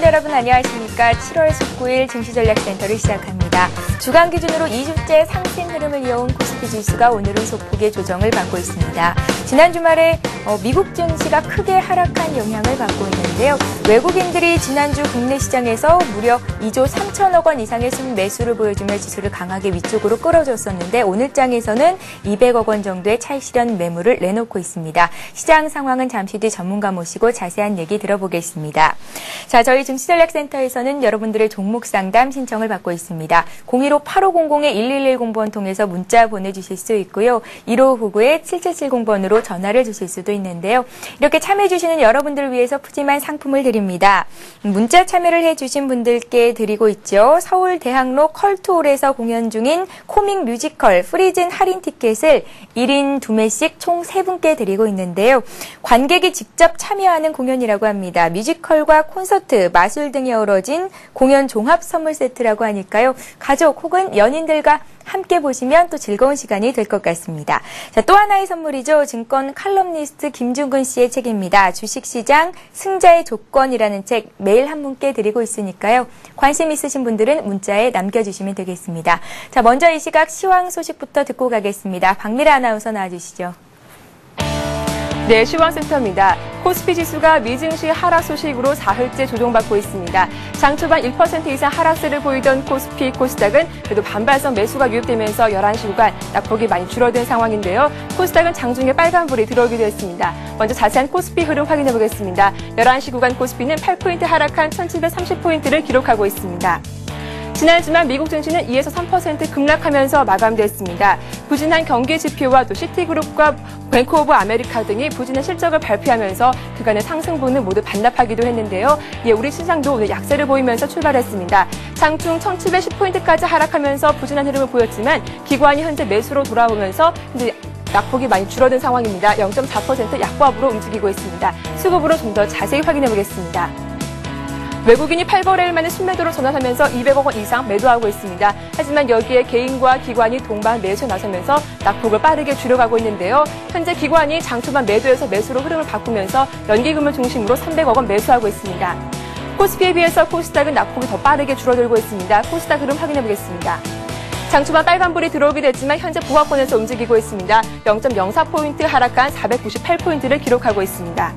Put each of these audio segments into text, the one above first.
시청자 여러분 안녕하십니까. 7월 19일 증시전략센터를 시작합니다. 주간 기준으로 2주째 상승 흐름을 이어온 코스피 지수가 오늘은 소폭의 조정을 받고 있습니다. 지난 주말에 미국 증시가 크게 하락한 영향을 받고 있는데요. 외국인들이 지난주 국내 시장에서 무려 2조 3천억 원 이상의 순매수를 보여주며 지수를 강하게 위쪽으로 끌어줬었는데 오늘 장에서는 200억 원 정도의 차익 실현 매물을 내놓고 있습니다. 시장 상황은 잠시 뒤 전문가 모시고 자세한 얘기 들어보겠습니다. 자, 저희 증시전략센터에서는 여러분들의 종목 상담 신청을 받고 있습니다. 015-8500-1110번 통해서 문자 보내주실 수 있고요. 1599-7770번으로 전화를 주실 수도 있는데요. 이렇게 참여해주시는 여러분들을 위해서 푸짐한 상품을 드립니다. 문자 참여를 해주신 분들께 드리고 있죠. 서울대학로 컬투홀에서 공연 중인 코믹 뮤지컬 프리즌 할인 티켓을 1인 2매씩 총 3분께 드리고 있는데요. 관객이 직접 참여하는 공연이라고 합니다. 뮤지컬과 콘서트, 마술 등이 어우러진 공연 종합 선물 세트라고 하니까요. 가족 혹은 연인들과 함께 보시면 또 즐거운 시간이 될 것 같습니다. 자, 또 하나의 선물이죠. 증권 칼럼니스트 김중근 씨의 책입니다. 주식시장 승자의 조건이라는 책 매일 한 분께 드리고 있으니까요. 관심 있으신 분들은 문자에 남겨주시면 되겠습니다. 자, 먼저 이 시각 시황 소식부터 듣고 가겠습니다. 박미라 아나운서 나와주시죠. 네, 시황센터입니다. 코스피 지수가 미증시 하락 소식으로 사흘째 조정받고 있습니다. 장 초반 1% 이상 하락세를 보이던 코스피, 코스닥은 그래도 반발성 매수가 유입되면서 11시 구간 낙폭이 많이 줄어든 상황인데요. 코스닥은 장중에 빨간불이 들어오기도 했습니다. 먼저 자세한 코스피 흐름 확인해 보겠습니다. 11시 구간 코스피는 8포인트 하락한 1730포인트를 기록하고 있습니다. 지난 주말 미국 증시는 2에서 3% 급락하면서 마감됐습니다. 부진한 경기 지표와 또 시티그룹과 뱅크 오브 아메리카 등이 부진한 실적을 발표하면서 그간의 상승분을 모두 반납하기도 했는데요. 우리 시장도 오늘 약세를 보이면서 출발했습니다. 장중 1710포인트까지 하락하면서 부진한 흐름을 보였지만 기관이 현재 매수로 돌아오면서 현재 낙폭이 많이 줄어든 상황입니다. 0.4% 약보합으로 움직이고 있습니다. 수급으로 좀 더 자세히 확인해 보겠습니다. 외국인이 8거래일 만에 순매도로 전환하면서 200억 원 이상 매도하고 있습니다. 하지만 여기에 개인과 기관이 동반 매수에 나서면서 낙폭을 빠르게 줄여가고 있는데요. 현재 기관이 장초반 매도에서 매수로 흐름을 바꾸면서 연기금을 중심으로 300억 원 매수하고 있습니다. 코스피에 비해서 코스닥은 낙폭이 더 빠르게 줄어들고 있습니다. 코스닥 흐름 확인해 보겠습니다. 장초반 빨간불이 들어오기도 했지만 현재 보합권에서 움직이고 있습니다. 0.04포인트 하락한 498포인트를 기록하고 있습니다.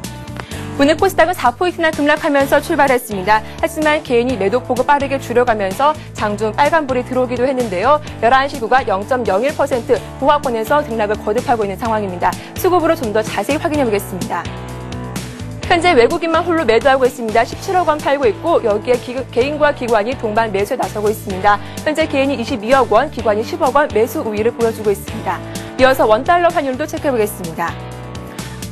오늘 코스닥은 4포인트나 급락하면서 출발했습니다. 하지만 개인이 매도폭을 빠르게 줄여가면서 장중 빨간불이 들어오기도 했는데요. 11시 구간 0.01% 보합권에서 등락을 거듭하고 있는 상황입니다. 수급으로 좀 더 자세히 확인해 보겠습니다. 현재 외국인만 홀로 매도하고 있습니다. 17억 원 팔고 있고 여기에 개인과 기관이 동반 매수에 나서고 있습니다. 현재 개인이 22억 원, 기관이 10억 원 매수 우위를 보여주고 있습니다. 이어서 원달러 환율도 체크해 보겠습니다.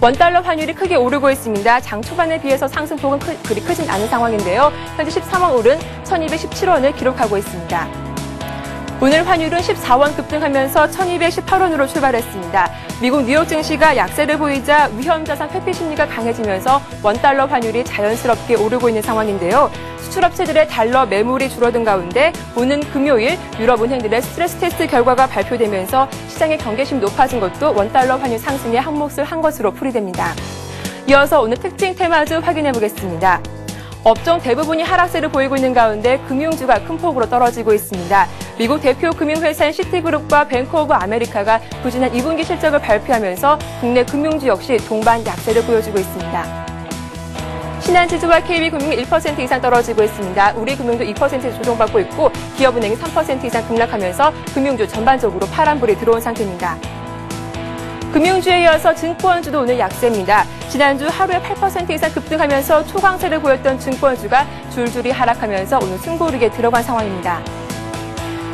원달러 환율이 크게 오르고 있습니다. 장 초반에 비해서 상승폭은 그리 크진 않은 상황인데요. 현재 13원 오른 1217원을 기록하고 있습니다. 오늘 환율은 14원 급등하면서 1218원으로 출발했습니다. 미국 뉴욕 증시가 약세를 보이자 위험자산 회피 심리가 강해지면서 원달러 환율이 자연스럽게 오르고 있는 상황인데요. 수출업체들의 달러 매물이 줄어든 가운데 오는 금요일 유럽은행들의 스트레스 테스트 결과가 발표되면서 시장의 경계심이 높아진 것도 원달러 환율 상승에 한 몫을 한 것으로 풀이됩니다. 이어서 오늘 특징 테마주 확인해 보겠습니다. 업종 대부분이 하락세를 보이고 있는 가운데 금융주가 큰 폭으로 떨어지고 있습니다. 미국 대표 금융회사인 시티그룹과 뱅크 오브 아메리카가 부진한 2분기 실적을 발표하면서 국내 금융주 역시 동반 약세를 보여주고 있습니다. 신한지주와 KB금융이 1% 이상 떨어지고 있습니다. 우리금융도 2% 조정받고 있고 기업은행이 3% 이상 급락하면서 금융주 전반적으로 파란불이 들어온 상태입니다. 금융주에 이어서 증권주도 오늘 약세입니다. 지난주 하루에 8% 이상 급등하면서 초강세를 보였던 증권주가 줄줄이 하락하면서 오늘 승부르기에 들어간 상황입니다.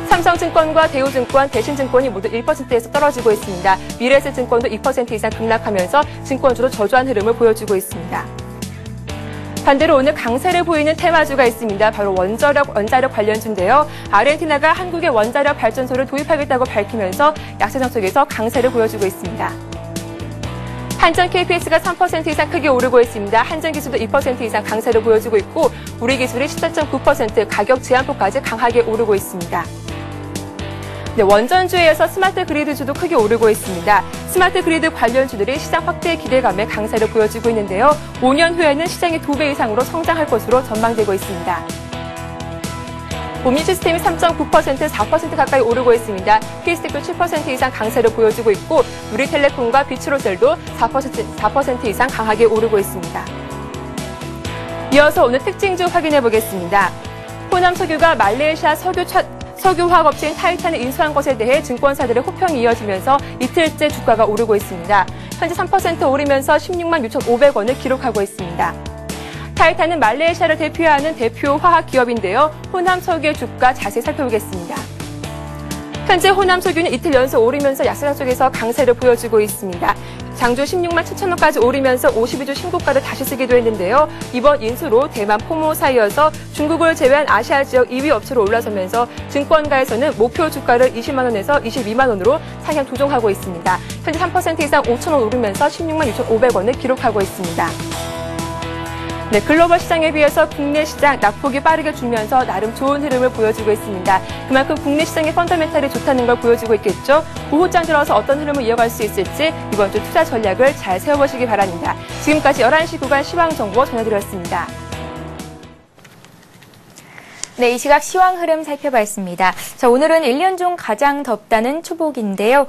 삼성증권과 대우증권, 대신증권이 모두 1%에서 떨어지고 있습니다. 미래에셋증권도 2% 이상 급락하면서 증권주로 저조한 흐름을 보여주고 있습니다. 반대로 오늘 강세를 보이는 테마주가 있습니다. 바로 원자력 관련주인데요. 아르헨티나가 한국의 원자력 발전소를 도입하겠다고 밝히면서 약세장 속에서 강세를 보여주고 있습니다. 한전 KPS가 3% 이상 크게 오르고 있습니다. 한전기술도 2% 이상 강세를 보여주고 있고 우리기술이 14.9% 가격 제한폭까지 강하게 오르고 있습니다. 네, 원전주에 이어서 스마트 그리드주도 크게 오르고 있습니다. 스마트 그리드 관련주들이 시장 확대 기대감에 강세를 보여주고 있는데요. 5년 후에는 시장의 2배 이상으로 성장할 것으로 전망되고 있습니다. 옴니시스템이 3.9%, 4% 가까이 오르고 있습니다. KS테크도 7% 이상 강세를 보여주고 있고 우리텔레콤과 비추로셀도 4% 이상 강하게 오르고 있습니다. 이어서 오늘 특징주 확인해 보겠습니다. 호남석유가 말레이시아 석유화학업체인 타이탄을 인수한 것에 대해 증권사들의 호평이 이어지면서 이틀째 주가가 오르고 있습니다. 현재 3% 오르면서 16만 6,500원을 기록하고 있습니다. 타이탄은 말레이시아를 대표하는 대표 화학 기업인데요. 호남석유의 주가 자세히 살펴보겠습니다. 현재 호남석유는 이틀 연속 오르면서 약세장 쪽에서 강세를 보여주고 있습니다. 장주 16만 7천원까지 오르면서 52주 신고가를 다시 쓰기도 했는데요. 이번 인수로 대만 포모사 이어서 중국을 제외한 아시아 지역 2위 업체로 올라서면서 증권가에서는 목표 주가를 20만 원에서 22만 원으로 상향 조정하고 있습니다. 현재 3% 이상 5천원 오르면서 16만 6,500원을 기록하고 있습니다. 네, 글로벌 시장에 비해서 국내 시장 낙폭이 빠르게 줄면서 나름 좋은 흐름을 보여주고 있습니다. 그만큼 국내 시장의 펀더멘탈이 좋다는 걸 보여주고 있겠죠. 오후장 들어서 어떤 흐름을 이어갈 수 있을지 이번 주 투자 전략을 잘 세워보시기 바랍니다. 지금까지 11시 구간 시황정보 전해드렸습니다. 네, 이 시각 시황 흐름 살펴봤습니다. 자, 오늘은 1년 중 가장 덥다는 추복인데요.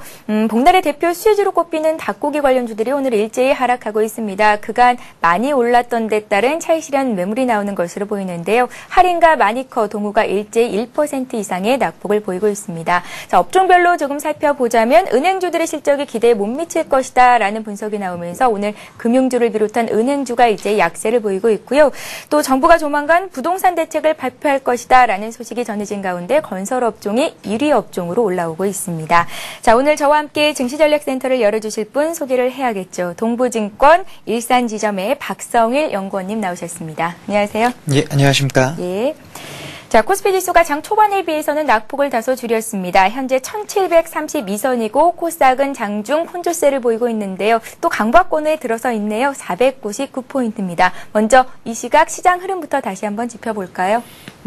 복날의 대표 수혜주로 꼽히는 닭고기 관련주들이 오늘 일제히 하락하고 있습니다. 그간 많이 올랐던 데 따른 차익 실현 매물이 나오는 것으로 보이는데요. 할인가 마니커, 동우가 일제히 1% 이상의 낙폭을 보이고 있습니다. 자, 업종별로 조금 살펴보자면 은행주들의 실적이 기대에 못 미칠 것이다 라는 분석이 나오면서 오늘 금융주를 비롯한 은행주가 이제 약세를 보이고 있고요. 또 정부가 조만간 부동산 대책을 발표할 것이다 라는 소식이 전해진 가운데 건설업종이 1위 업종으로 올라오고 있습니다. 자, 오늘 저와 함께 증시전략센터를 열어주실 분 소개를 해야겠죠. 동부증권 일산지점의 박성일 연구원님 나오셨습니다. 안녕하세요. 예, 안녕하십니까. 예. 자, 코스피 지수가 장 초반에 비해서는 낙폭을 다소 줄였습니다. 현재 1732선이고 코스닥은 장중 혼조세를 보이고 있는데요. 또 강보권에 들어서 있네요. 499포인트입니다. 먼저 이 시각 시장 흐름부터 다시 한번 짚어볼까요?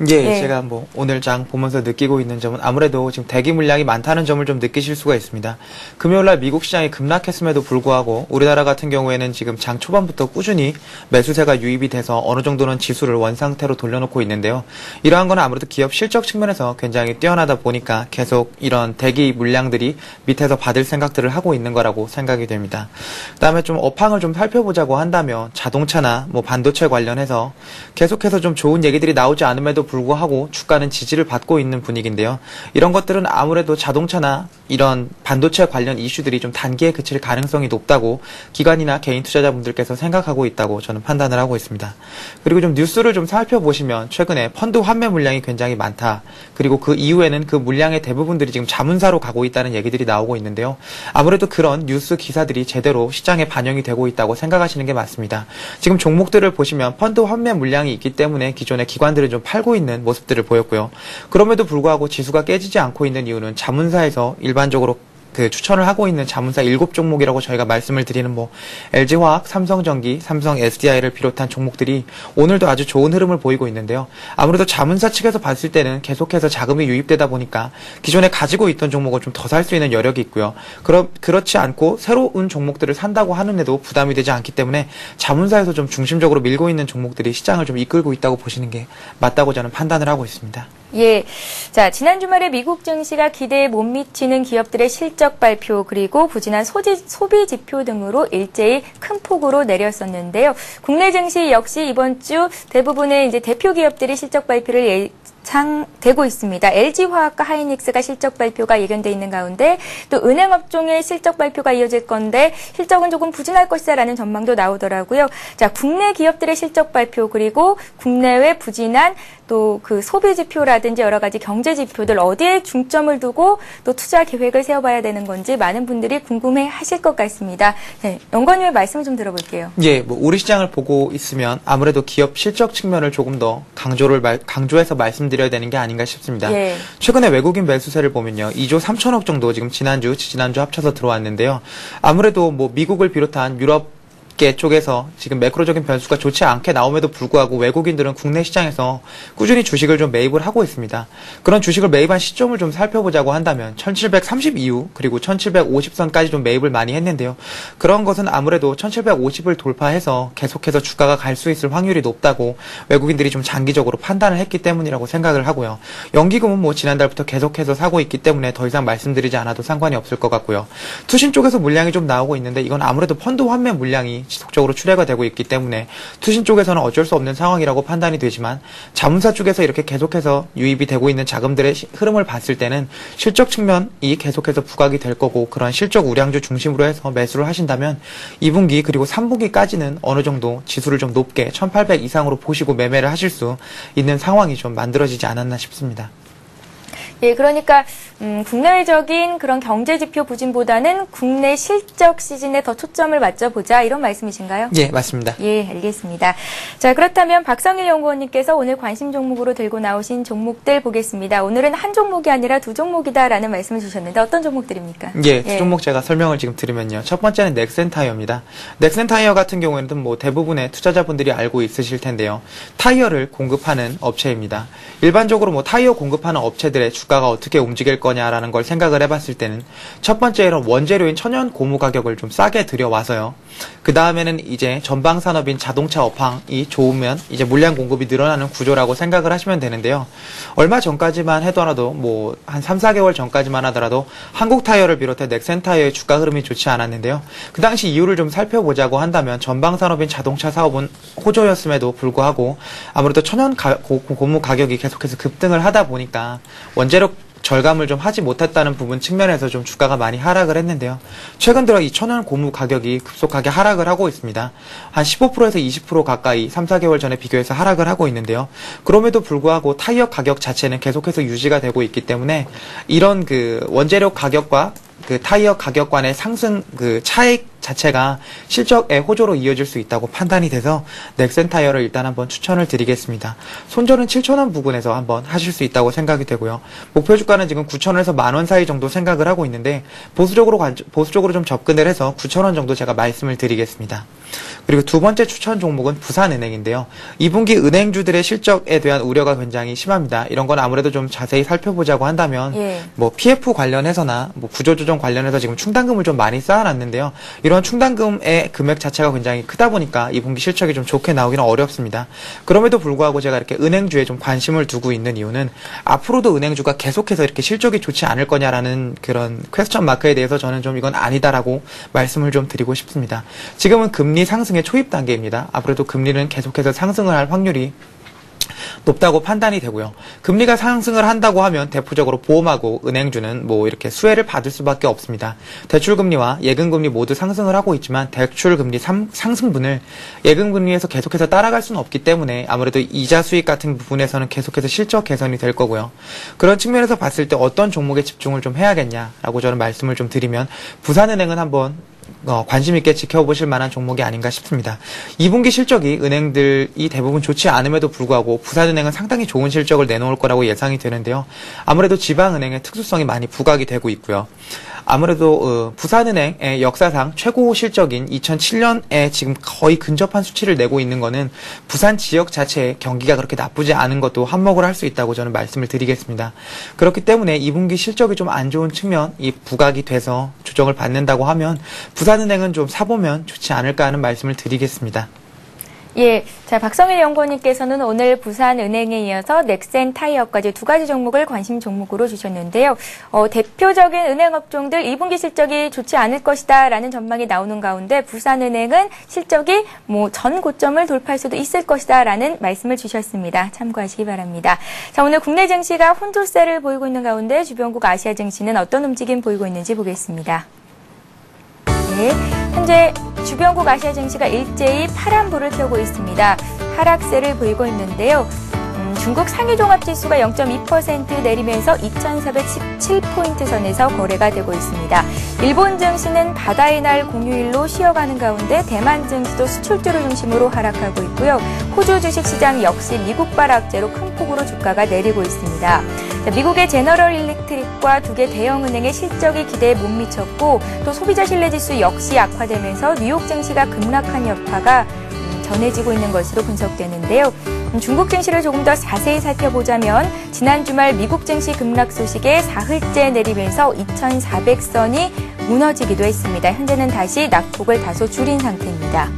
예, 제가 뭐 오늘 장 보면서 느끼고 있는 점은 아무래도 지금 대기 물량이 많다는 점을 좀 느끼실 수가 있습니다. 금요일날 미국 시장이 급락했음에도 불구하고 우리나라 같은 경우에는 지금 장 초반부터 꾸준히 매수세가 유입이 돼서 어느 정도는 지수를 원상태로 돌려놓고 있는데요. 이러한 건 아무래도 기업 실적 측면에서 굉장히 뛰어나다 보니까 계속 이런 대기 물량들이 밑에서 받을 생각들을 하고 있는 거라고 생각이 됩니다. 그다음에 좀 업황을 좀 살펴보자고 한다면 자동차나 뭐 반도체 관련해서 계속해서 좀 좋은 얘기들이 나오지 않음에도 불구하고 주가는 지지를 받고 있는 분위기인데요. 이런 것들은 아무래도 자동차나 이런 반도체 관련 이슈들이 좀 단기에 그칠 가능성이 높다고 기관이나 개인 투자자분들께서 생각하고 있다고 저는 판단을 하고 있습니다. 그리고 좀 뉴스를 좀 살펴보시면 최근에 펀드 환매 물량이 굉장히 많다. 그리고 그 이후에는 그 물량의 대부분들이 지금 자문사로 가고 있다는 얘기들이 나오고 있는데요. 아무래도 그런 뉴스 기사들이 제대로 시장에 반영이 되고 있다고 생각하시는 게 맞습니다. 지금 종목들을 보시면 펀드 환매 물량이 있기 때문에 기존의 기관들은 좀 팔고 있는 모습들을 보였고요. 그럼에도 불구하고 지수가 깨지지 않고 있는 이유는 자문사에서 일반적으로 추천을 하고 있는 자문사 7종목이라고 저희가 말씀을 드리는 뭐 LG화학, 삼성전기, 삼성 SDI를 비롯한 종목들이 오늘도 아주 좋은 흐름을 보이고 있는데요. 아무래도 자문사 측에서 봤을 때는 계속해서 자금이 유입되다 보니까 기존에 가지고 있던 종목을 좀 더 살 수 있는 여력이 있고요. 그렇지 않고 새로운 종목들을 산다고 하는데도 부담이 되지 않기 때문에 자문사에서 좀 중심적으로 밀고 있는 종목들이 시장을 좀 이끌고 있다고 보시는 게 맞다고 저는 판단을 하고 있습니다. 예. 자, 지난 주말에 미국 증시가 기대에 못 미치는 기업들의 실적 발표 그리고 부진한 소비 지표 등으로 일제히 큰 폭으로 내렸었는데요. 국내 증시 역시 이번 주 대부분의 이제 대표 기업들이 실적 발표를 예상되고 있습니다. LG화학과 하이닉스가 실적 발표가 예견돼 있는 가운데 또 은행업종의 실적 발표가 이어질 건데 실적은 조금 부진할 것이다라는 전망도 나오더라고요. 자, 국내 기업들의 실적 발표 그리고 국내외 부진한 또 그 소비 지표라든지 여러 가지 경제 지표들 어디에 중점을 두고 또 투자 계획을 세워봐야 되는 건지 많은 분들이 궁금해 하실 것 같습니다. 네, 연구원님의 말씀을 좀 들어볼게요. 예, 뭐 우리 시장을 보고 있으면 아무래도 기업 실적 측면을 조금 더 강조해서 말씀드려야 되는 게 아닌가 싶습니다. 예. 최근에 외국인 매수세를 보면요. 2조 3천억 정도 지금 지난주 합쳐서 들어왔는데요. 아무래도 뭐 미국을 비롯한 유럽 계 쪽에서 지금 매크로적인 변수가 좋지 않게 나옴에도 불구하고 외국인들은 국내 시장에서 꾸준히 주식을 좀 매입을 하고 있습니다. 그런 주식을 매입한 시점을 좀 살펴보자고 한다면 1730 이후 그리고 1750선까지 좀 매입을 많이 했는데요. 그런 것은 아무래도 1750을 돌파해서 계속해서 주가가 갈 수 있을 확률이 높다고 외국인들이 좀 장기적으로 판단을 했기 때문이라고 생각을 하고요. 연기금은 뭐 지난달부터 계속해서 사고 있기 때문에 더 이상 말씀드리지 않아도 상관이 없을 것 같고요. 투신 쪽에서 물량이 좀 나오고 있는데 이건 아무래도 펀드 환매 물량이 지속적으로 출회가 되고 있기 때문에 투신 쪽에서는 어쩔 수 없는 상황이라고 판단이 되지만 자문사 쪽에서 이렇게 계속해서 유입이 되고 있는 자금들의 흐름을 봤을 때는 실적 측면이 계속해서 부각이 될 거고 그런 실적 우량주 중심으로 해서 매수를 하신다면 2분기 그리고 3분기까지는 어느 정도 지수를 좀 높게 1800 이상으로 보시고 매매를 하실 수 있는 상황이 좀 만들어지지 않았나 싶습니다. 예, 그러니까 국내적인 그런 경제 지표 부진보다는 국내 실적 시즌에 더 초점을 맞춰보자 이런 말씀이신가요? 예, 맞습니다. 예, 알겠습니다. 자, 그렇다면 박성일 연구원님께서 오늘 관심 종목으로 들고 나오신 종목들 보겠습니다. 오늘은 한 종목이 아니라 두 종목이다라는 말씀을 주셨는데 어떤 종목들입니까? 예, 두 종목 제가 설명을 지금 드리면요. 첫 번째는 넥센타이어입니다. 넥센타이어 같은 경우에는 뭐 대부분의 투자자분들이 알고 있으실 텐데요. 타이어를 공급하는 업체입니다. 일반적으로 뭐 타이어 공급하는 업체들의 주가가 어떻게 움직일 거냐라는 걸 생각을 해봤을 때는 첫 번째로 원재료인 천연 고무 가격을 좀 싸게 들여와서요. 그 다음에는 이제 전방 산업인 자동차 업황이 좋으면 이제 물량 공급이 늘어나는 구조라고 생각을 하시면 되는데요. 얼마 전까지만 하더라도 뭐 한 3, 4개월 전까지만 하더라도 한국 타이어를 비롯해 넥센 타이어의 주가 흐름이 좋지 않았는데요. 그 당시 이유를 좀 살펴보자고 한다면 전방 산업인 자동차 사업은 호조였음에도 불구하고 아무래도 천연 고무 가격이 계속해서 급등을 하다 보니까 원재료 절감을 좀 하지 못했다는 부분 측면에서 좀 주가가 많이 하락을 했는데요. 최근 들어 이 천연 고무 가격이 급속하게 하락을 하고 있습니다. 한 15%에서 20% 가까이 3, 4개월 전에 비교해서 하락을 하고 있는데요. 그럼에도 불구하고 타이어 가격 자체는 계속해서 유지가 되고 있기 때문에 이런 그 원재료 가격과 그 타이어 가격 간의 상승 그 차익 자체가 실적의 호조로 이어질 수 있다고 판단이 돼서 넥센 타이어를 일단 한번 추천을 드리겠습니다. 손절은 7,000원 부근에서 한번 하실 수 있다고 생각이 되고요. 목표 주가는 지금 9,000원에서 10,000원 사이 정도 생각을 하고 있는데 보수적으로 좀 접근을 해서 9,000원 정도 제가 말씀을 드리겠습니다. 그리고 두 번째 추천 종목은 부산은행인데요. 2분기 은행주들의 실적에 대한 우려가 굉장히 심합니다. 이런 건 아무래도 좀 자세히 살펴보자고 한다면 뭐 PF 관련해서나 뭐 구조조정 관련해서 지금 충당금을 좀 많이 쌓아놨는데요. 이런 충당금의 금액 자체가 굉장히 크다 보니까 2분기 실적이 좀 좋게 나오기는 어렵습니다. 그럼에도 불구하고 제가 이렇게 은행주에 좀 관심을 두고 있는 이유는 앞으로도 은행주가 계속해서 이렇게 실적이 좋지 않을 거냐라는 그런 퀘스천 마크에 대해서 저는 좀 이건 아니다라고 말씀을 좀 드리고 싶습니다. 지금은 금리 상승의 초입 단계입니다. 앞으로도 금리는 계속해서 상승을 할 확률이 높다고 판단이 되고요. 금리가 상승을 한다고 하면 대표적으로 보험하고 은행주는 뭐 이렇게 수혜를 받을 수밖에 없습니다. 대출금리와 예금금리 모두 상승을 하고 있지만 대출금리 상승분을 예금금리에서 계속해서 따라갈 수는 없기 때문에 아무래도 이자 수익 같은 부분에서는 계속해서 실적 개선이 될 거고요. 그런 측면에서 봤을 때 어떤 종목에 집중을 좀 해야겠냐라고 저는 말씀을 좀 드리면 부산은행은 한번 관심 있게 지켜보실 만한 종목이 아닌가 싶습니다. 2분기 실적이 은행들이 대부분 좋지 않음에도 불구하고 부산은행은 상당히 좋은 실적을 내놓을 거라고 예상이 되는데요. 아무래도 지방은행의 특수성이 많이 부각이 되고 있고요. 아무래도 부산은행의 역사상 최고 실적인 2007년에 지금 거의 근접한 수치를 내고 있는 거는 부산 지역 자체의 경기가 그렇게 나쁘지 않은 것도 한몫을 할 수 있다고 저는 말씀을 드리겠습니다. 그렇기 때문에 2분기 실적이 좀 안 좋은 측면이 부각이 돼서 조정을 받는다고 하면 부산은행은 좀 사보면 좋지 않을까 하는 말씀을 드리겠습니다. 예, 자 박성일 연구원님께서는 오늘 부산은행에 이어서 넥센 타이어까지 두 가지 종목을 관심 종목으로 주셨는데요. 대표적인 은행업종들 2분기 실적이 좋지 않을 것이다라는 전망이 나오는 가운데 부산은행은 실적이 뭐 전 고점을 돌파할 수도 있을 것이다라는 말씀을 주셨습니다. 참고하시기 바랍니다. 자 오늘 국내 증시가 혼조세를 보이고 있는 가운데 주변국 아시아 증시는 어떤 움직임 보이고 있는지 보겠습니다. 네, 현재 주변국 아시아 증시가 일제히 파란불을 켜고 있습니다. 하락세를 보이고 있는데요. 중국 상위종합지수가 0.2% 내리면서 2,417포인트 선에서 거래가 되고 있습니다. 일본 증시는 바다의 날 공휴일로 쉬어가는 가운데 대만 증시도 수출주를 중심으로 하락하고 있고요. 호주 주식시장 역시 미국발 악재로 큰 폭으로 주가가 내리고 있습니다. 미국의 제너럴 일렉트릭과 두 개 대형은행의 실적이 기대에 못 미쳤고 또 소비자 신뢰지수 역시 악화되면서 뉴욕 증시가 급락한 여파가 전해지고 있는 것으로 분석되는데요. 중국 증시를 조금 더 자세히 살펴보자면 지난 주말 미국 증시 급락 소식에 사흘째 내리면서 2,400선이 무너지기도 했습니다. 현재는 다시 낙폭을 다소 줄인 상태입니다.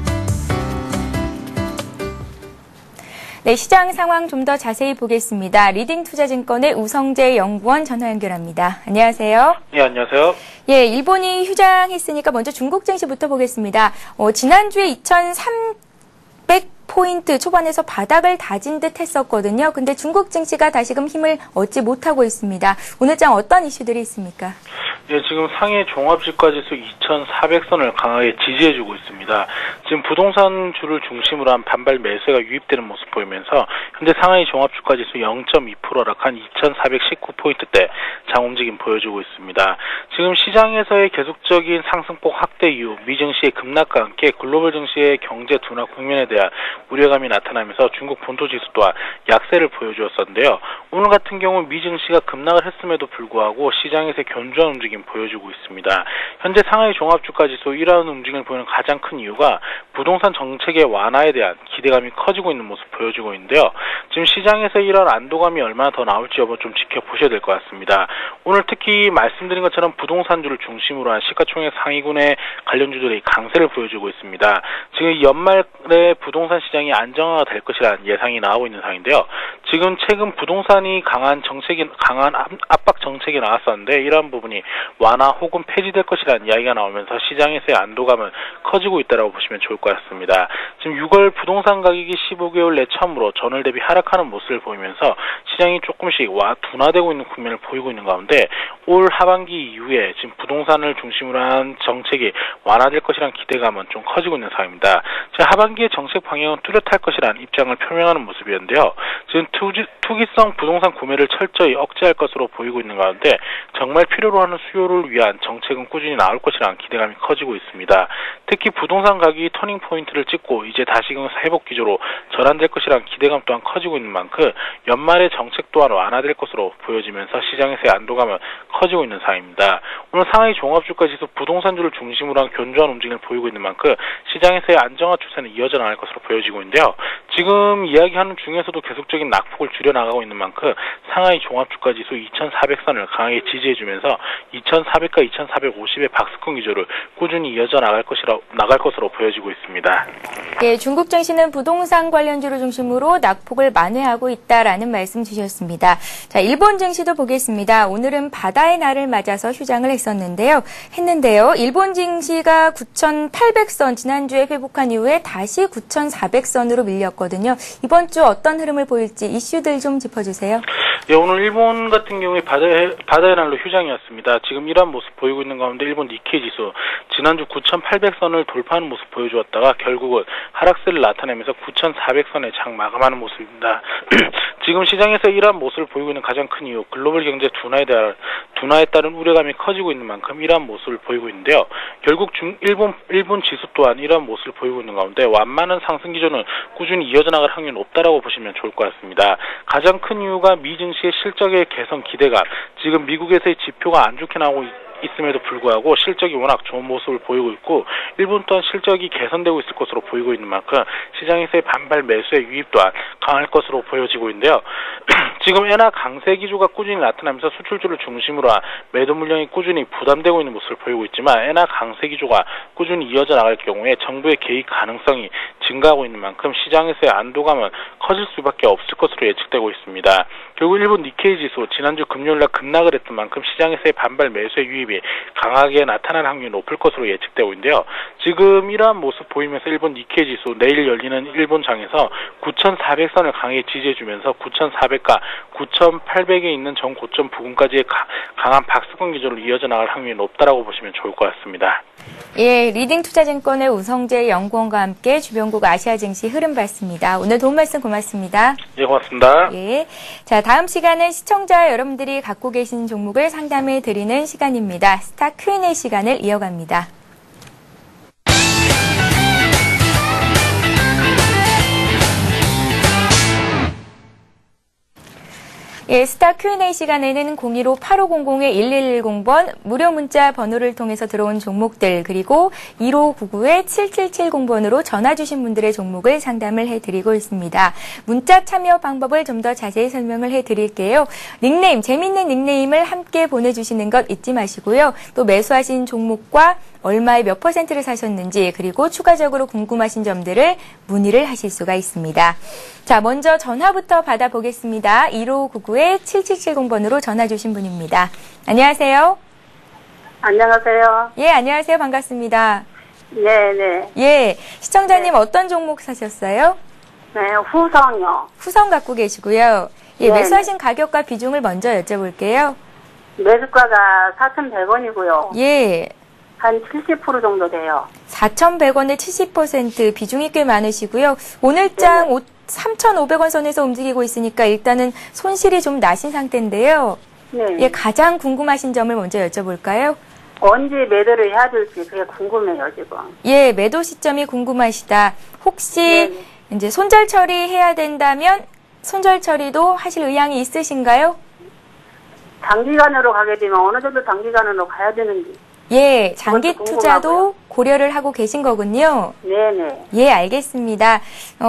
네, 시장 상황 좀 더 자세히 보겠습니다. 리딩투자증권의 우성재 연구원 전화 연결합니다. 안녕하세요. 예, 안녕하세요. 예, 일본이 휴장했으니까 먼저 중국 증시부터 보겠습니다. 지난주에 2,300포인트 초반에서 바닥을 다진 듯 했었거든요. 근데 중국 증시가 다시금 힘을 얻지 못하고 있습니다. 오늘 장 어떤 이슈들이 있습니까? 예, 지금 상해 종합주가지수 2,400선을 강하게 지지해주고 있습니다. 지금 부동산주를 중심으로 한 반발 매수가 유입되는 모습 보이면서 현재 상하이 종합주가지수 0.2% 하락한 2,419포인트대 장 움직임 보여주고 있습니다. 지금 시장에서의 계속적인 상승폭 확대 이후 미증시의 급락과 함께 글로벌 증시의 경제 둔화 국면에 대한 우려감이 나타나면서 중국 본토지수 또한 약세를 보여주었었는데요. 오늘 같은 경우 미증시가 급락을 했음에도 불구하고 시장에서의 견조한 움직임 보여주고 있습니다. 현재 상하이 종합주가지수 이러한 움직임을 보이는 가장 큰 이유가 부동산 정책의 완화에 대한 기대감이 커지고 있는 모습 보여주고 있는데요. 지금 시장에서 이러한 안도감이 얼마나 더 나올지 여부 좀 지켜보셔야 될 것 같습니다. 오늘 특히 말씀드린 것처럼 부동산주를 중심으로 한 시가총액 상위군의 관련주들이 강세를 보여주고 있습니다. 지금 연말에 부동산 시장이 안정화가 될 것이라는 예상이 나오고 있는 상황인데요. 지금 최근 부동산이 강한 압박 정책이 나왔었는데 이러한 부분이 완화 혹은 폐지될 것이라는 이야기가 나오면서 시장에서의 안도감은 커지고 있다고 보시면 좋을 것 같습니다. 지금 6월 부동산 가격이 15개월 내 처음으로 전월 대비 하락하는 모습을 보이면서 시장이 조금씩 둔화되고 있는 국면을 보이고 있는 가운데 올 하반기 이후에 지금 부동산을 중심으로 한 정책이 완화될 것이라는 기대감은 좀 커지고 있는 상황입니다. 하반기의 정책 방향은 뚜렷할 것이라는 입장을 표명하는 모습이었는데요. 지금 투기성 부동산 구매를 철저히 억제할 것으로 보이고 있는 가운데 정말 필요로 하는 수요를 위한 정책은 꾸준히 나올 것이라는 기대감이 커지고 있습니다. 특히 부동산 가격이 터닝 포인트를 찍고 이제 다시금 회복 기조로 전환될 것이라는 기대감 또한 커지고 있는 만큼 연말의 정책 또한 완화될 것으로 보여지면서 시장에서의 안도감은 커지고 있는 상황입니다. 오늘 상하이 종합주가지수 부동산주를 중심으로 한 견조한 움직임을 보이고 있는 만큼 시장에서의 안정화 추세는 이어져 나갈 것으로 보여지고 있는데요. 지금 이야기하는 중에서도 계속적인 낙폭을 줄여나가고 있는 만큼 상하이 종합주가지수 2,400선을 강하게 지지해주면서 2,400과 2,450의 박스권 기조를 꾸준히 이어져 나갈 것으로 보여지고 있습니다. 예, 중국 증시는 부동산 관련주를 중심으로 낙폭을 만회하고 있다라는 말씀 주셨습니다. 자, 일본 증시도 보겠습니다. 오늘은 바다의 날을 맞아서 휴장을 했는데요. 일본 증시가 9,800선 지난주에 회복한 이후에 다시 9,400선으로 밀렸거든요. 이번 주 어떤 흐름을 보일지 이슈들 좀 짚어주세요. 예, 오늘 일본 같은 경우에 바다의 날로 휴장이었습니다. 지금 이러한 모습 보이고 있는 가운데 일본 니케이 지수 지난주 9,800선을 돌파하는 모습 보여주었다가 결국은 하락세를 나타내면서 9,400선에 장 마감하는 모습입니다. 지금 시장에서 이러한 모습을 보이고 있는 가장 큰 이유 글로벌 경제 둔화에 따른 우려감이 커지고 있는 만큼 이러한 모습을 보이고 있는데요. 결국 일본 지수 또한 이러한 모습을 보이고 있는 가운데 완만한 상승 기조는 꾸준히 이어져 나갈 확률이 높다라고 보시면 좋을 것 같습니다. 가장 큰 이유가 미 증시의 실적의 개선 기대감, 지금 미국에서의 지표가 안 좋게 나오고 있음에도 불구하고 실적이 워낙 좋은 모습을 보이고 있고 일본 또한 실적이 개선되고 있을 것으로 보이고 있는 만큼 시장에서의 반발 매수의 유입 또한 강할 것으로 보여지고 있는데요. 지금 엔화 강세 기조가 꾸준히 나타나면서 수출주를 중심으로 한 매도 물량이 꾸준히 부담되고 있는 모습을 보이고 있지만 엔화 강세 기조가 꾸준히 이어져 나갈 경우에 정부의 개입 가능성이 증가하고 있는 만큼 시장에서의 안도감은 커질 수밖에 없을 것으로 예측되고 있습니다. 결국 일본 니케이 지수 지난주 금요일날 급락을 했던 만큼 시장에서의 반발 매수의 유입이 강하게 나타날 확률이 높을 것으로 예측되고 있는데요. 지금 이러한 모습 보이면서 일본 니케이 지수 내일 열리는 일본 장에서 9,400선을 강하게 지지해주면서 9,400과 9,800에 있는 전 고점 부근까지의 강한 박스권 기조로 이어져 나갈 확률이 높다라고 보시면 좋을 것 같습니다. 예, 리딩투자증권의 우성재 연구원과 함께 주변국 아시아 증시 흐름 봤습니다. 오늘 도움 말씀 고맙습니다. 예, 고맙습니다. 예, 자, 다음 시간은 시청자 여러분들이 갖고 계신 종목을 상담해 드리는 시간입니다. 스타 Q&A 시간을 이어갑니다. 예, 스타 Q&A 시간에는 015-8500-1110번 무료 문자 번호를 통해서 들어온 종목들 그리고 1599-7770번으로 전화 주신 분들의 종목을 상담을 해드리고 있습니다. 문자 참여 방법을 좀 더 자세히 설명을 해드릴게요. 닉네임, 재밌는 닉네임을 함께 보내주시는 것 잊지 마시고요. 또 매수하신 종목과 얼마에 몇 %를 사셨는지 그리고 추가적으로 궁금하신 점들을 문의를 하실 수가 있습니다. 자, 먼저 전화부터 받아보겠습니다. 1599-7770번으로 전화 주신 분입니다. 안녕하세요. 안녕하세요. 예, 안녕하세요. 반갑습니다. 네네. 예, 시청자님 어떤 종목 사셨어요? 네, 후성요. 후성 갖고 계시고요. 예, 네네. 매수하신 가격과 비중을 먼저 여쭤볼게요. 매수가가 4,100원이고요. 예, 한 70% 정도 돼요. 4,100원에 70% 비중이 꽤 많으시고요. 오늘장 3,500원 선에서 움직이고 있으니까 일단은 손실이 좀 나신 상태인데요. 네. 예, 가장 궁금하신 점을 먼저 여쭤볼까요? 언제 매도를 해야 될지 그게 궁금해요, 지금. 예, 매도 시점이 궁금하시다. 혹시 네네. 이제 손절 처리해야 된다면 손절 처리도 하실 의향이 있으신가요? 단기간으로 가게 되면 어느 정도 단기간으로 가야 되는지. 예, 장기 그것도 투자도 궁금하고요. 고려를 하고 계신 거군요. 네네. 예, 알겠습니다.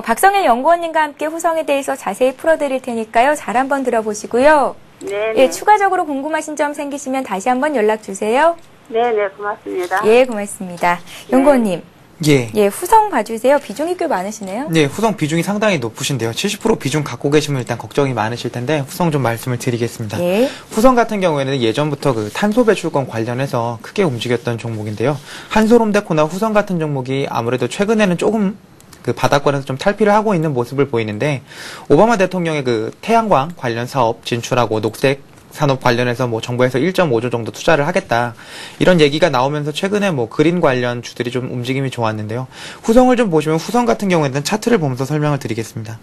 박성일 연구원님과 함께 후성에 대해서 자세히 풀어드릴 테니까요. 잘 한번 들어보시고요. 네네. 예, 추가적으로 궁금하신 점 생기시면 다시 한번 연락 주세요. 네네, 고맙습니다. 예, 고맙습니다. 연구원님, 예. 예, 후성 봐주세요. 비중이 꽤 많으시네요. 네, 후성 비중이 상당히 높으신데요. 70% 비중 갖고 계시면 일단 걱정이 많으실 텐데 후성 좀 말씀을 드리겠습니다. 예. 후성 같은 경우에는 예전부터 그 탄소 배출권 관련해서 크게 움직였던 종목인데요. 한솔홈데코나 후성 같은 종목이 아무래도 최근에는 조금 그 바닥권에서 좀 탈피를 하고 있는 모습을 보이는데 오바마 대통령의 그 태양광 관련 사업 진출하고 녹색 산업 관련해서 뭐 정부에서 1.5조 정도 투자를 하겠다 이런 얘기가 나오면서 최근에 뭐 그린 관련 주들이 좀 움직임이 좋았는데요. 후성을 좀 보시면 후성 같은 경우에는 차트를 보면서 설명을 드리겠습니다.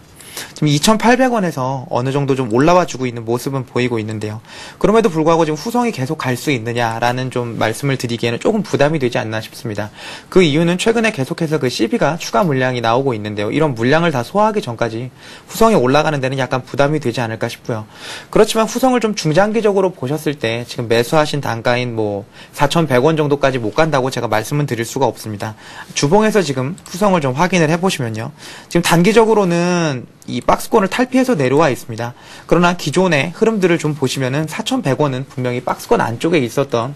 지금 2,800원에서 어느 정도 좀 올라와 주고 있는 모습은 보이고 있는데요. 그럼에도 불구하고 지금 후성이 계속 갈 수 있느냐라는 좀 말씀을 드리기에는 조금 부담이 되지 않나 싶습니다. 그 이유는 최근에 계속해서 그 CB가 추가 물량이 나오고 있는데요. 이런 물량을 다 소화하기 전까지 후성이 올라가는 데는 약간 부담이 되지 않을까 싶고요. 그렇지만 후성을 좀 중장기적으로 보셨을 때 지금 매수하신 단가인 뭐 4,100원 정도까지 못 간다고 제가 말씀은 드릴 수가 없습니다. 주봉에서 지금 후성을 좀 확인을 해보시면요. 지금 단기적으로는 이 박스권을 탈피해서 내려와 있습니다. 그러나 기존의 흐름들을 좀 보시면은 4,100원은 분명히 박스권 안쪽에 있었던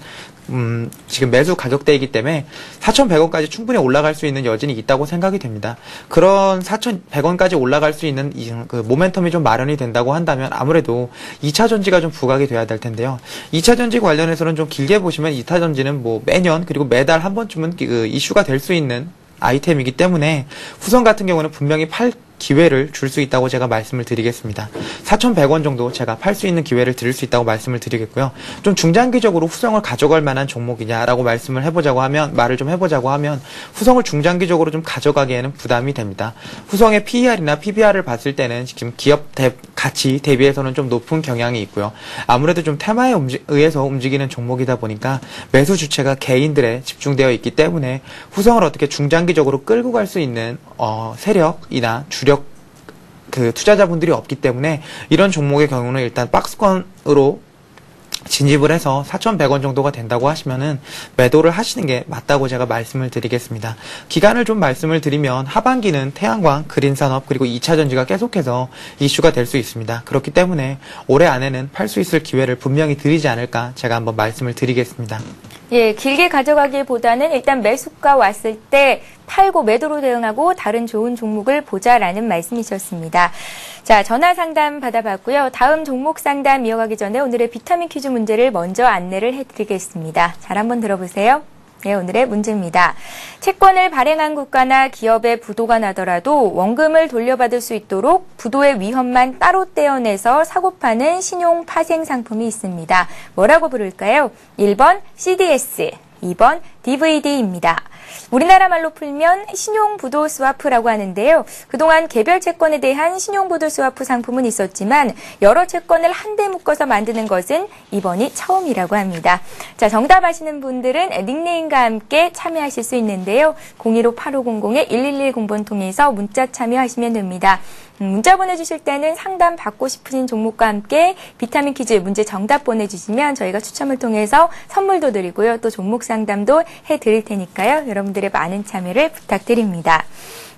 지금 매수 가격대이기 때문에 4,100원까지 충분히 올라갈 수 있는 여진이 있다고 생각이 됩니다. 그런 4,100원까지 올라갈 수 있는 그 모멘텀이 좀 마련이 된다고 한다면 아무래도 2차 전지가 좀 부각이 돼야 될 텐데요. 2차 전지 관련해서는 좀 길게 보시면 2차 전지는 뭐 매년 그리고 매달 한 번쯤은 그 이슈가 될 수 있는 아이템이기 때문에 후성 같은 경우는 분명히 팔 기회를 줄 수 있다고 제가 말씀을 드리겠습니다. 4,100원 정도 제가 팔 수 있는 기회를 드릴 수 있다고 말씀을 드리겠고요. 좀 중장기적으로 후성을 가져갈 만한 종목이냐라고 말을 좀 해보자고 하면 후성을 중장기적으로 좀 가져가기에는 부담이 됩니다. 후성의 PER이나 PBR을 봤을 때는 지금 기업 가치 대비해서는 좀 높은 경향이 있고요. 아무래도 좀 테마에 의해서 움직이는 종목이다 보니까 매수 주체가 개인들에 집중되어 있기 때문에 후성을 어떻게 중장기적으로 끌고 갈 수 있는 세력이나 주력 그 투자자분들이 없기 때문에 이런 종목의 경우는 일단 박스권으로 진입을 해서 4,100원 정도가 된다고 하시면은 매도를 하시는 게 맞다고 제가 말씀을 드리겠습니다. 기간을 좀 말씀을 드리면 하반기는 태양광, 그린산업 그리고 2차 전지가 계속해서 이슈가 될 수 있습니다. 그렇기 때문에 올해 안에는 팔 수 있을 기회를 분명히 드리지 않을까 제가 한번 말씀을 드리겠습니다. 예, 길게 가져가기보다는 일단 매수가 왔을 때 팔고 매도로 대응하고 다른 좋은 종목을 보자라는 말씀이셨습니다. 자, 전화 상담 받아봤고요. 다음 종목 상담 이어가기 전에 오늘의 비타민 퀴즈 문제를 먼저 안내를 해드리겠습니다. 잘 한번 들어보세요. 네, 오늘의 문제입니다. 채권을 발행한 국가나 기업의 부도가 나더라도 원금을 돌려받을 수 있도록 부도의 위험만 따로 떼어내서 사고 파는 신용 파생 상품이 있습니다. 뭐라고 부를까요? 1번 CDS, 2번 DVD입니다. 우리나라 말로 풀면 신용부도 스와프라고 하는데요. 그동안 개별 채권에 대한 신용부도 스와프 상품은 있었지만 여러 채권을 한데 묶어서 만드는 것은 이번이 처음이라고 합니다. 자, 정답 아시는 분들은 닉네임과 함께 참여하실 수 있는데요. 015-8500-1110번 통해서 문자 참여하시면 됩니다. 문자 보내주실 때는 상담 받고 싶으신 종목과 함께 비타민 퀴즈 문제 정답 보내주시면 저희가 추첨을 통해서 선물도 드리고요. 또 종목 상담도 해드릴 테니까요. 여러분들의 많은 참여를 부탁드립니다.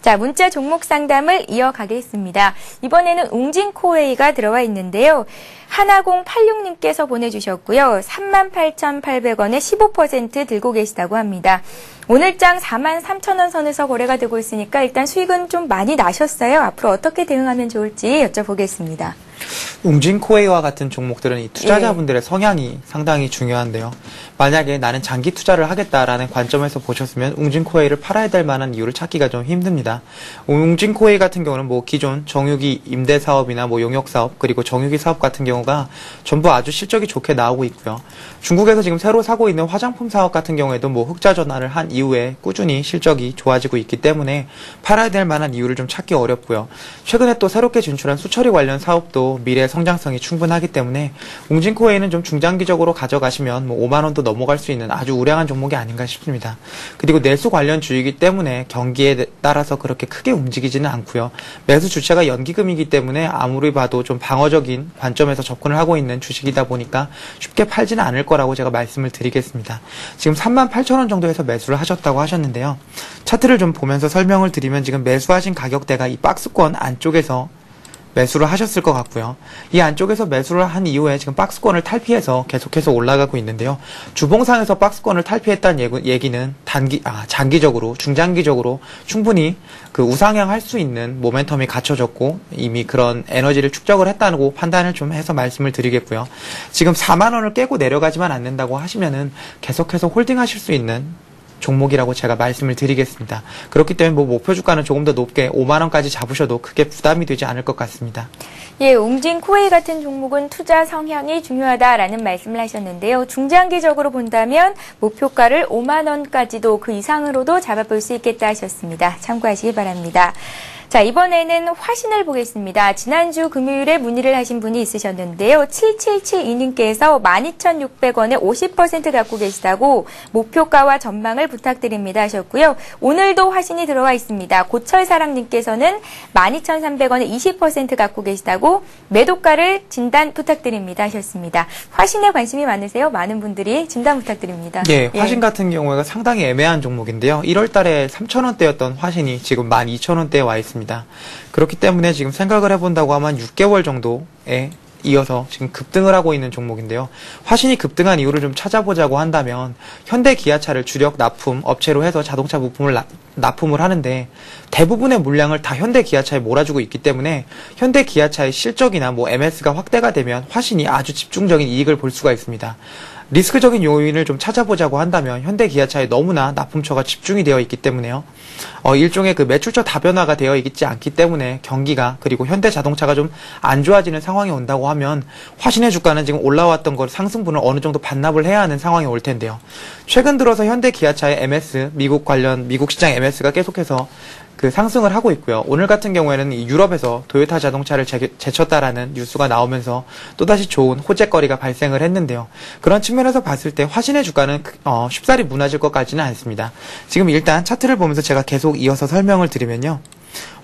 자, 문자 종목 상담을 이어가겠습니다. 이번에는 웅진코웨이가 들어와 있는데요. 하나공86님께서 보내주셨고요. 38,800원에 15% 들고 계시다고 합니다. 오늘장 43,000원 선에서 거래가 되고 있으니까 일단 수익은 좀 많이 나셨어요. 앞으로 어떻게 대응하면 좋을지 여쭤보겠습니다. 웅진코웨이와 같은 종목들은 이 투자자분들의 성향이 상당히 중요한데요. 만약에 나는 장기 투자를 하겠다라는 관점에서 보셨으면 웅진코웨이를 팔아야 될 만한 이유를 찾기가 좀 힘듭니다. 웅진코웨이 같은 경우는 뭐 기존 정유기 임대 사업이나 뭐 용역 사업 그리고 정유기 사업 같은 경우가 전부 아주 실적이 좋게 나오고 있고요. 중국에서 지금 새로 사고 있는 화장품 사업 같은 경우에도 뭐 흑자 전환을 한 이후에 꾸준히 실적이 좋아지고 있기 때문에 팔아야 될 만한 이유를 좀 찾기 어렵고요. 최근에 또 새롭게 진출한 수처리 관련 사업도 미래 성장성이 충분하기 때문에 웅진코웨이는 좀 중장기적으로 가져가시면 뭐 5만 원도 넘어갈 수 있는 아주 우량한 종목이 아닌가 싶습니다. 그리고 내수 관련 주이기 때문에 경기에 따라서 그렇게 크게 움직이지는 않고요. 매수 주체가 연기금이기 때문에 아무리 봐도 좀 방어적인 관점에서 접근을 하고 있는 주식이다 보니까 쉽게 팔지는 않을 거라고 제가 말씀을 드리겠습니다. 지금 38,000원 정도에서 매수를 하셨다고 하셨는데요. 차트를 좀 보면서 설명을 드리면 지금 매수하신 가격대가 이 박스권 안쪽에서 매수를 하셨을 것 같고요. 이 안쪽에서 매수를 한 이후에 지금 박스권을 탈피해서 계속해서 올라가고 있는데요. 주봉상에서 박스권을 탈피했다는 얘기는 장기적으로, 중장기적으로 충분히 그 우상향할 수 있는 모멘텀이 갖춰졌고 이미 그런 에너지를 축적을 했다고 판단을 좀 해서 말씀을 드리겠고요. 지금 4만 원을 깨고 내려가지만 않는다고 하시면은 계속해서 홀딩하실 수 있는 종목이라고 제가 말씀을 드리겠습니다. 그렇기 때문에 뭐 목표 주가는 조금 더 높게 5만 원까지 잡으셔도 크게 부담이 되지 않을 것 같습니다. 예, 웅진코웨이 같은 종목은 투자 성향이 중요하다라는 말씀을 하셨는데요. 중장기적으로 본다면 목표가를 5만 원까지도 그 이상으로도 잡아볼 수 있겠다 하셨습니다. 참고하시기 바랍니다. 자, 이번에는 화신을 보겠습니다. 지난주 금요일에 문의를 하신 분이 있으셨는데요. 7772님께서 12,600원에 50% 갖고 계시다고 목표가와 전망을 부탁드립니다 하셨고요. 오늘도 화신이 들어와 있습니다. 고철사랑님께서는 12,300원에 20% 갖고 계시다고 매도가를 진단 부탁드립니다 하셨습니다. 화신에 관심이 많으세요? 많은 분들이 진단 부탁드립니다. 예, 화신 같은 경우가 상당히 애매한 종목인데요. 1월 달에 3,000원대였던 화신이 지금 12,000원대에 와 있습니다. 그렇기 때문에 지금 생각을 해본다고 하면 6개월 정도에 이어서 지금 급등을 하고 있는 종목인데요. 화신이 급등한 이유를 좀 찾아보자고 한다면 현대기아차를 주력 납품 업체로 해서 자동차 부품을 납품을 하는데 대부분의 물량을 다 현대기아차에 몰아주고 있기 때문에 현대기아차의 실적이나 뭐 MS가 확대가 되면 화신이 아주 집중적인 이익을 볼 수가 있습니다. 리스크적인 요인을 좀 찾아보자고 한다면 현대기아차에 너무나 납품처가 집중이 되어 있기 때문에요. 일종의 그 매출처 다변화가 되어 있지 않기 때문에 경기가 그리고 현대자동차가 좀 안 좋아지는 상황이 온다고 하면 화신의 주가는 지금 올라왔던 걸 상승분을 어느 정도 반납을 해야 하는 상황이 올 텐데요. 최근 들어서 현대기아차의 MS, 미국 시장 MS가 계속해서 그 상승을 하고 있고요. 오늘 같은 경우에는 이 유럽에서 도요타 자동차를 제쳤다라는 뉴스가 나오면서 또다시 좋은 호재거리가 발생을 했는데요. 그런 측면에서 봤을 때 화신의 주가는 쉽사리 무너질 것까지는 않습니다. 지금 일단 차트를 보면서 제가 계속 이어서 설명을 드리면요.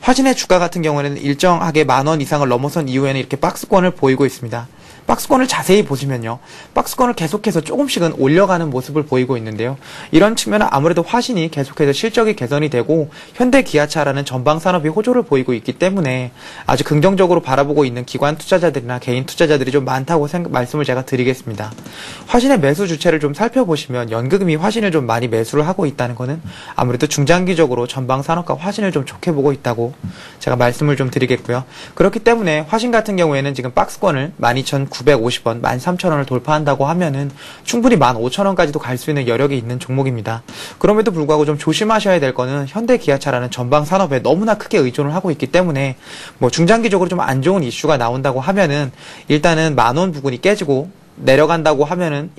화신의 주가 같은 경우에는 일정하게 10,000원 이상을 넘어선 이후에는 이렇게 박스권을 보이고 있습니다. 박스권을 자세히 보시면요. 박스권을 계속해서 조금씩은 올려가는 모습을 보이고 있는데요. 이런 측면은 아무래도 화신이 계속해서 실적이 개선이 되고 현대기아차라는 전방 산업이 호조를 보이고 있기 때문에 아주 긍정적으로 바라보고 있는 기관 투자자들이나 개인 투자자들이 좀 많다고 말씀을 제가 드리겠습니다. 화신의 매수 주체를 좀 살펴보시면 연극음이 화신을 좀 많이 매수를 하고 있다는 것은 아무래도 중장기적으로 전방 산업과 화신을 좀 좋게 보고 있다고 제가 말씀을 좀 드리겠고요. 그렇기 때문에 화신 같은 경우에는 지금 박스권을 12,950원, 13,000원을 돌파한다고 하면은 충분히 15,000원까지도 갈 수 있는 여력이 있는 종목입니다. 그럼에도 불구하고 좀 조심하셔야 될 거는 현대기아차라는 전방 산업에 너무나 크게 의존을 하고 있기 때문에 뭐 중장기적으로 좀 안 좋은 이슈가 나온다고 하면은 일단은 10,000원 부근이 깨지고 내려간다고 하면은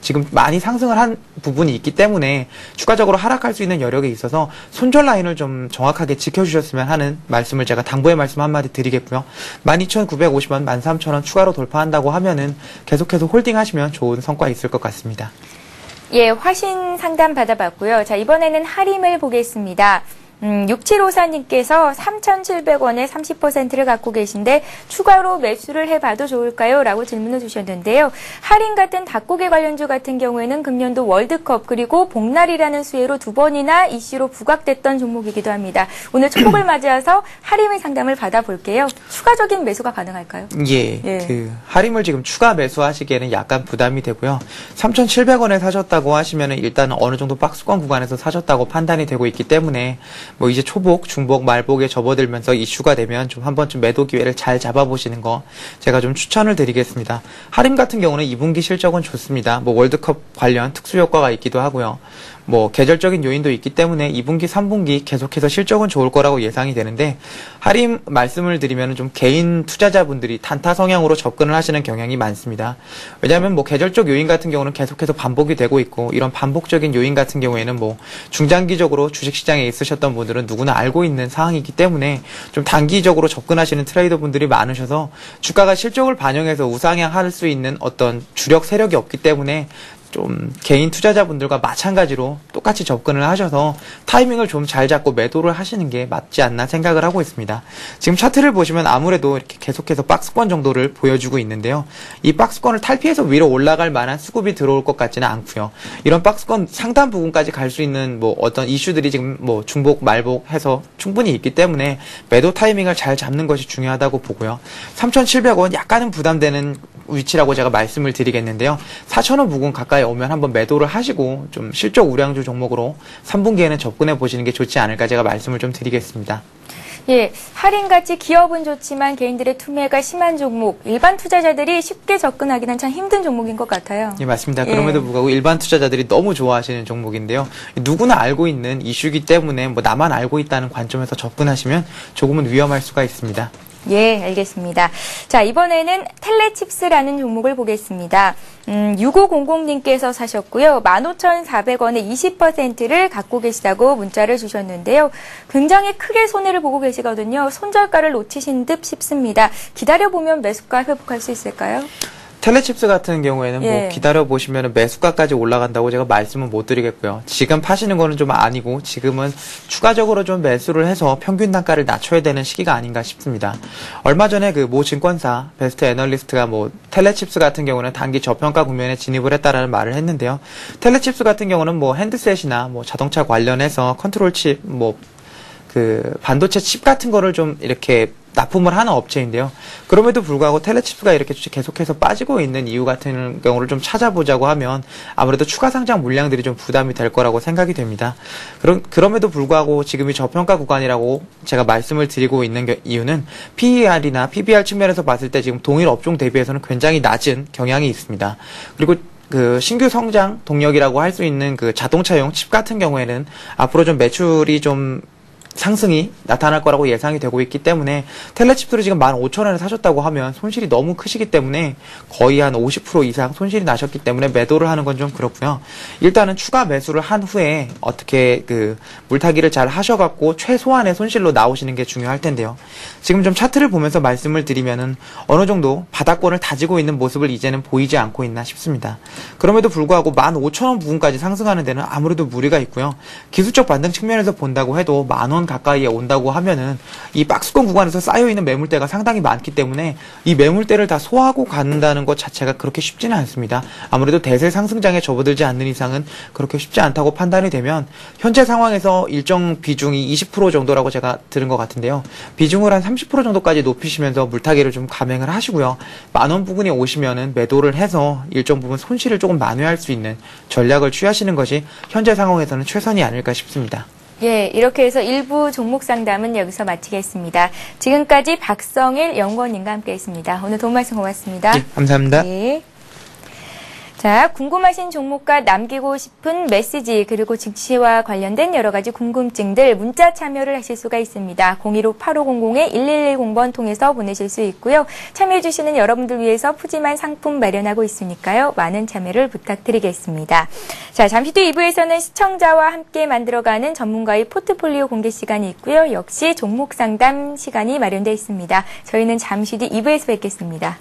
지금 많이 상승을 한 부분이 있기 때문에 추가적으로 하락할 수 있는 여력이 있어서 손절 라인을 좀 정확하게 지켜주셨으면 하는 말씀을 제가 당부의 말씀 한마디 드리겠고요. 12,950원, 13,000원 추가로 돌파한다고 하면은 계속해서 홀딩 하시면 좋은 성과 있을 것 같습니다. 예, 화신 상담 받아봤고요. 자, 이번에는 하림을 보겠습니다. 6754님께서 3,700원에 30%를 갖고 계신데 추가로 매수를 해봐도 좋을까요? 라고 질문을 주셨는데요. 하림 같은 닭고기 관련주 같은 경우에는 금년도 월드컵 그리고 복날이라는 수혜로 2번이나 이슈로 부각됐던 종목이기도 합니다. 오늘 초복을 맞이해서 하림의 상담을 받아볼게요. 추가적인 매수가 가능할까요? 예. 하림을 지금 추가 매수하시기에는 약간 부담이 되고요. 3,700원에 사셨다고 하시면 일단 어느 정도 박스권 구간에서 사셨다고 판단이 되고 있기 때문에 뭐 이제 초복, 중복, 말복에 접어들면서 이슈가 되면 좀 한 번쯤 매도 기회를 잘 잡아보시는 거 제가 좀 추천을 드리겠습니다. 하림 같은 경우는 2분기 실적은 좋습니다. 뭐 월드컵 관련 특수 효과가 있기도 하고요. 뭐 계절적인 요인도 있기 때문에 2분기, 3분기 계속해서 실적은 좋을 거라고 예상이 되는데 하림 말씀을 드리면 좀 개인 투자자분들이 단타 성향으로 접근을 하시는 경향이 많습니다. 왜냐하면 뭐 계절적 요인 같은 경우는 계속해서 반복이 되고 있고 이런 반복적인 요인 같은 경우에는 뭐 중장기적으로 주식시장에 있으셨던 분들은 누구나 알고 있는 상황이기 때문에 좀 단기적으로 접근하시는 트레이더 분들이 많으셔서 주가가 실적을 반영해서 우상향할 수 있는 어떤 주력 세력이 없기 때문에 좀 개인 투자자분들과 마찬가지로 똑같이 접근을 하셔서 타이밍을 좀 잘 잡고 매도를 하시는 게 맞지 않나 생각을 하고 있습니다. 지금 차트를 보시면 아무래도 이렇게 계속해서 박스권 정도를 보여주고 있는데요. 이 박스권을 탈피해서 위로 올라갈 만한 수급이 들어올 것 같지는 않고요. 이런 박스권 상단 부분까지 갈 수 있는 뭐 어떤 이슈들이 지금 뭐 중복, 말복 해서 충분히 있기 때문에 매도 타이밍을 잘 잡는 것이 중요하다고 보고요. 3,700원 약간은 부담되는 위치라고 제가 말씀을 드리겠는데요. 4,000원 부근 가까이 오면 한번 매도를 하시고 좀 실적 우량주 종목으로 3분기에는 접근해 보시는 게 좋지 않을까 제가 말씀을 좀 드리겠습니다. 예, 할인같이 기업은 좋지만 개인들의 투매가 심한 종목, 일반 투자자들이 쉽게 접근하기는 참 힘든 종목인 것 같아요. 예, 맞습니다. 그럼에도 불구하고 일반 투자자들이 너무 좋아하시는 종목인데요. 누구나 알고 있는 이슈이기 때문에 뭐 나만 알고 있다는 관점에서 접근하시면 조금은 위험할 수가 있습니다. 예, 알겠습니다. 자, 이번에는 텔레칩스라는 종목을 보겠습니다. 6500님께서 사셨고요. 15,400원에 20%를 갖고 계시다고 문자를 주셨는데요. 굉장히 크게 손해를 보고 계시거든요. 손절가를 놓치신 듯 싶습니다. 기다려보면 매수가 회복할 수 있을까요? 텔레칩스 같은 경우에는 예. 뭐 기다려보시면 매수가까지 올라간다고 제가 말씀은 못 드리겠고요. 지금 파시는 거는 좀 아니고 지금은 추가적으로 좀 매수를 해서 평균 단가를 낮춰야 되는 시기가 아닌가 싶습니다. 얼마 전에 그 모 증권사 베스트 애널리스트가 뭐 텔레칩스 같은 경우는 단기 저평가 국면에 진입을 했다라는 말을 했는데요. 텔레칩스 같은 경우는 뭐 핸드셋이나 뭐 자동차 관련해서 컨트롤 칩, 뭐 그 반도체 칩 같은 거를 좀 이렇게 납품을 하는 업체인데요. 그럼에도 불구하고 텔레칩스가 이렇게 계속해서 빠지고 있는 이유 같은 경우를 좀 찾아보자고 하면 아무래도 추가 상장 물량들이 좀 부담이 될 거라고 생각이 됩니다. 그럼에도 불구하고 지금이 저평가 구간이라고 제가 말씀을 드리고 있는 이유는 PER이나 PBR 측면에서 봤을 때 지금 동일 업종 대비해서는 굉장히 낮은 경향이 있습니다. 그리고 그 신규 성장 동력이라고 할 수 있는 그 자동차용 칩 같은 경우에는 앞으로 좀 매출이 좀 상승이 나타날 거라고 예상이 되고 있기 때문에 텔레칩스를 지금 15,000원에 사셨다고 하면 손실이 너무 크시기 때문에 거의 한 50% 이상 손실이 나셨기 때문에 매도를 하는 건 좀 그렇고요. 일단은 추가 매수를 한 후에 어떻게 그 물타기를 잘 하셔갖고 최소한의 손실로 나오시는 게 중요할 텐데요. 지금 좀 차트를 보면서 말씀을 드리면은 어느 정도 바닥권을 다지고 있는 모습을 이제는 보이지 않고 있나 싶습니다. 그럼에도 불구하고 15,000원 부분까지 상승하는 데는 아무래도 무리가 있고요. 기술적 반등 측면에서 본다고 해도 10,000원 가까이에 온다고 하면은 이 박스권 구간에서 쌓여있는 매물대가 상당히 많기 때문에 이 매물대를 다 소화하고 간다는 것 자체가 그렇게 쉽지는 않습니다. 아무래도 대세 상승장에 접어들지 않는 이상은 그렇게 쉽지 않다고 판단이 되면 현재 상황에서 일정 비중이 20% 정도라고 제가 들은 것 같은데요. 비중을 한 30% 정도까지 높이시면서 물타기를 좀 감행을 하시고요. 10,000원 부근에 오시면은 매도를 해서 일정 부분 손실을 조금 만회할 수 있는 전략을 취하시는 것이 현재 상황에서는 최선이 아닐까 싶습니다. 예, 이렇게 해서 일부 종목 상담은 여기서 마치겠습니다. 지금까지 박성일 연구원님과 함께했습니다. 오늘 도움 말씀 고맙습니다. 예, 감사합니다. 예. 자, 궁금하신 종목과 남기고 싶은 메시지 그리고 증시와 관련된 여러 가지 궁금증들 문자 참여를 하실 수가 있습니다. 015-8500-1110번 통해서 보내실 수 있고요. 참여해 주시는 여러분들 위해서 푸짐한 상품 마련하고 있으니까요. 많은 참여를 부탁드리겠습니다. 자, 잠시 뒤 2부에서는 시청자와 함께 만들어가는 전문가의 포트폴리오 공개 시간이 있고요. 역시 종목 상담 시간이 마련되어 있습니다. 저희는 잠시 뒤 2부에서 뵙겠습니다.